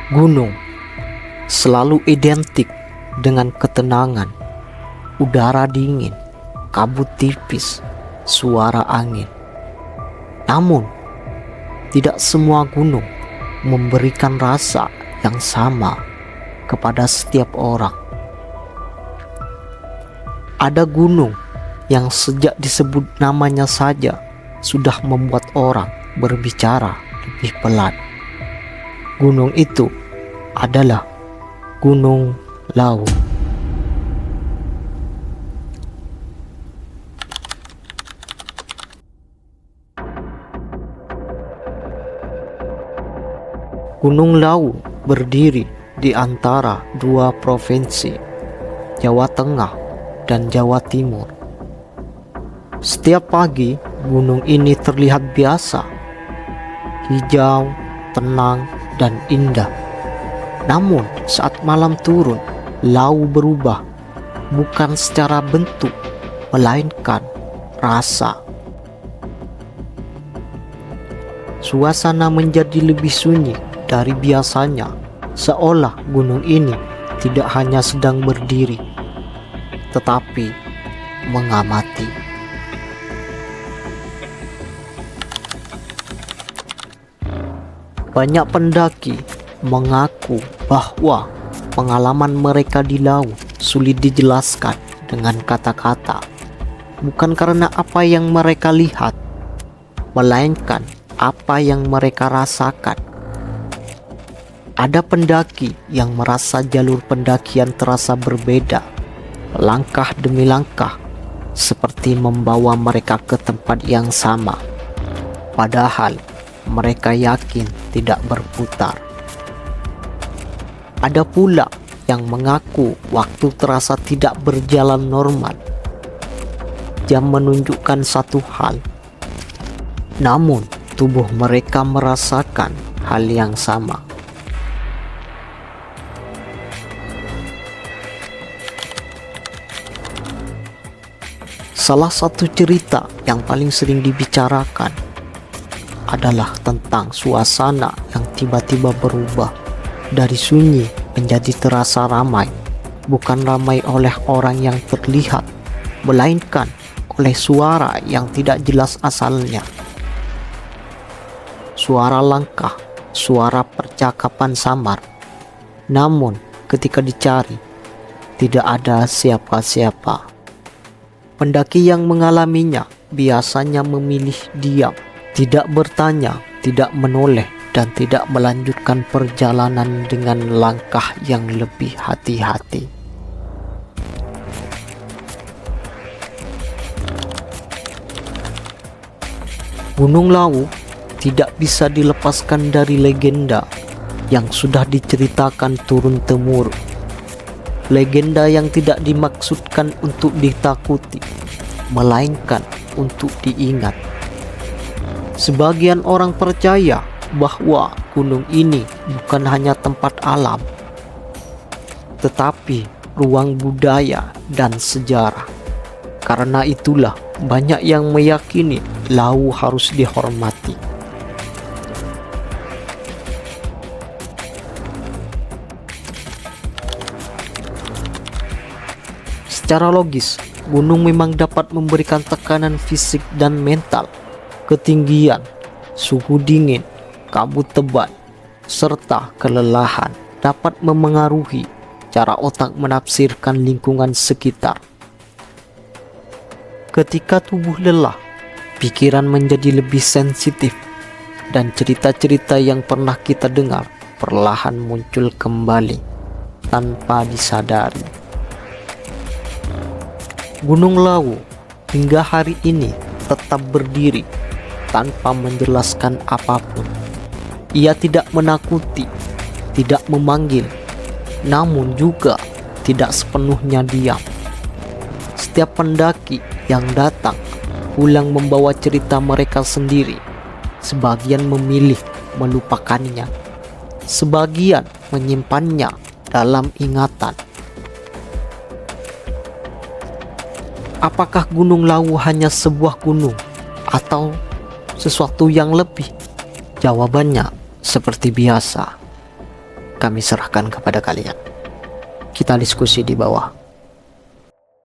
Gunung selalu identik dengan ketenangan, udara dingin, kabut tipis, suara angin. Namun, tidak semua gunung memberikan rasa yang sama kepada setiap orang. Ada gunung yang sejak disebut namanya saja sudah membuat orang berbicara lebih pelan. Gunung itu adalah Gunung Lawu. Gunung Lawu berdiri di antara dua provinsi, Jawa Tengah dan Jawa Timur. Setiap pagi, gunung ini terlihat biasa, hijau, tenang, dan indah. Namun, saat malam turun, Lawu berubah, bukan secara bentuk, melainkan rasa. Suasana menjadi lebih sunyi dari biasanya, seolah gunung ini tidak hanya sedang berdiri, tetapi mengamati. Banyak pendaki mengaku bahwa pengalaman mereka di Lawu sulit dijelaskan dengan kata-kata, bukan karena apa yang mereka lihat, melainkan apa yang mereka rasakan. Ada pendaki yang merasa jalur pendakian terasa berbeda, langkah demi langkah, seperti membawa mereka ke tempat yang sama, padahal mereka yakin tidak berputar. Ada pula yang mengaku waktu terasa tidak berjalan normal. Jam menunjukkan satu hal, namun tubuh mereka merasakan hal yang sama. Salah satu cerita yang paling sering dibicarakan adalah tentang suasana yang tiba-tiba berubah dari sunyi menjadi terasa ramai, bukan ramai oleh orang yang terlihat, melainkan oleh suara yang tidak jelas asalnya. Suara langkah, suara percakapan samar. Namun ketika dicari, tidak ada siapa-siapa. Pendaki yang mengalaminya biasanya memilih diam, tidak bertanya, tidak menoleh, dan tidak melanjutkan perjalanan dengan langkah yang lebih hati-hati. Gunung Lawu tidak bisa dilepaskan dari legenda yang sudah diceritakan turun-temurun. Legenda yang tidak dimaksudkan untuk ditakuti, melainkan untuk diingat. Sebagian orang percaya bahwa gunung ini bukan hanya tempat alam, tetapi ruang budaya dan sejarah. Karena itulah banyak yang meyakini Lawu harus dihormati. Secara logis, gunung memang dapat memberikan tekanan fisik dan mental. Ketinggian, suhu dingin, kabut tebal, serta kelelahan dapat memengaruhi cara otak menafsirkan lingkungan sekitar. Ketika tubuh lelah, pikiran menjadi lebih sensitif, dan cerita-cerita yang pernah kita dengar perlahan muncul kembali tanpa disadari. Gunung Lawu hingga hari ini tetap berdiri tanpa menjelaskan apapun. Ia tidak menakuti, tidak memanggil, namun juga tidak sepenuhnya diam. Setiap pendaki yang datang pulang membawa cerita mereka sendiri. Sebagian memilih melupakannya, sebagian menyimpannya dalam ingatan. Apakah Gunung Lawu hanya sebuah gunung atau sesuatu yang lebih? Jawabannya seperti biasa, kami serahkan kepada kalian. Kita diskusi di bawah.